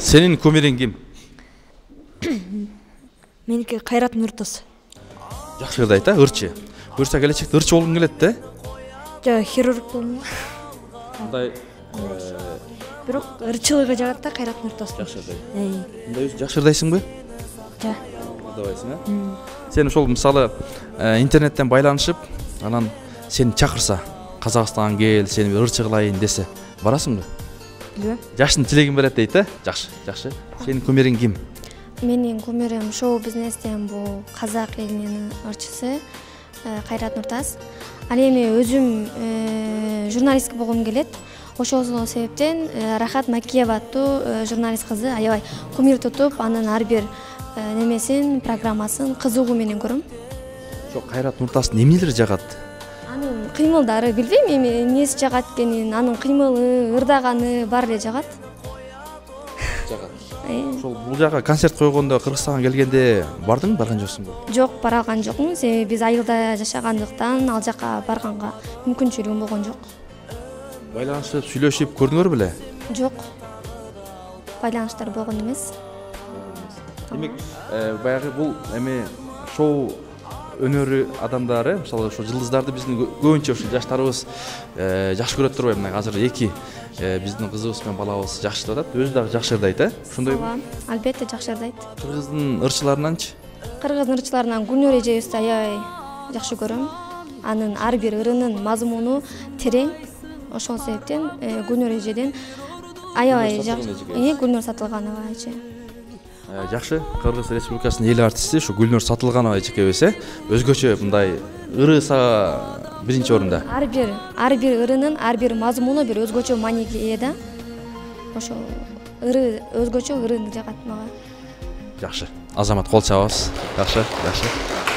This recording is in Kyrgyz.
Senin кумириң ким? Меники Кайрат Нуртас. Жакшы ырдайт, ырчы. Буюрса келечекте ырчы болгуң келет да? Жок, хирург болмун. Мындай Бирок ырчылыгы жагат да Кайрат Нуртас. жакшы ырдайт. Мындай өзү жакшы ырдайсыңбы? Жа. Ырдабайсың, Сен ошол мисалы интернеттен байланышып, анан сени чакырса, Казакстанга кел, сени бир ырчы кылайын десе, барасыңбы? Билбейм. Жаштын тилегин берет дейт, Жакшы, жакшы. Сенин кумириң ким? Менин кумирим шоу бизнестен бул казак элинин ырчысы Кайрат Нуртас. Ал эми өзүм журналистка болгум келет. Ошол себептен Рахат Макиева аттуу журналист кызы аябай кумир тутуп, анын ар бир немесин, программасын кызыгуу менен көрөм. Ошо Кайрат Нуртастын эмнелери жагат? Анын кыймылдары, билбейм эми эмнеси жагат экенин, анын кыймылы, ырдаганы баары эле жагат. Жагат. Ошол бул жака концерт койгондо Кыргызстанга келгенде бардыңбы, барган жоксуңбу? Жок, бара алган жокмун. Себеби биз айылда жашагандыктан ал жака барганга мүмкүнчүлүгүм болгон жок. Байланышып, сүйлөшүп көрдүңөр беле? Жок. Байланыштар болгон эмес. Демек, баягы бул эми шоу өнөрү адамдары, мисалы ошо жылдыздарды биздин көбүнчө ушу жаштарыбыз жакшы көрөт турбайбы? Мына азыр эки биздин кызыбыз менен балабыз жакшы ырдайт, өзү дагы жакшы ырдайт, ошондойбу? Ооба, албетте жакшы ырдайт. Кыргыздын ырчыларынанчы? Кыргыздын ырчыларынан Гүлнөр эжебизди аябай жакшы көрөм. Анын ар бир ырынын мазмуну терең. Ошол себептен Гүлнөр эжеден аябай жакшы. Гүлнөр Сатылганова эже. Жакшы, Кыргыз Республикасынын эл артисти ушу Гүлнөр Сатылганова эжекебиз, өзгөчө мындай ырыса биринчи орунда. Ар бир ырынын, ар бир мазмуну бир өзгөчө мааниге ээ да. Ошол ыры өзгөчө ырын жагат мага. Жакшы. Азамат, кол чабабыз. Жакшы, жакшы.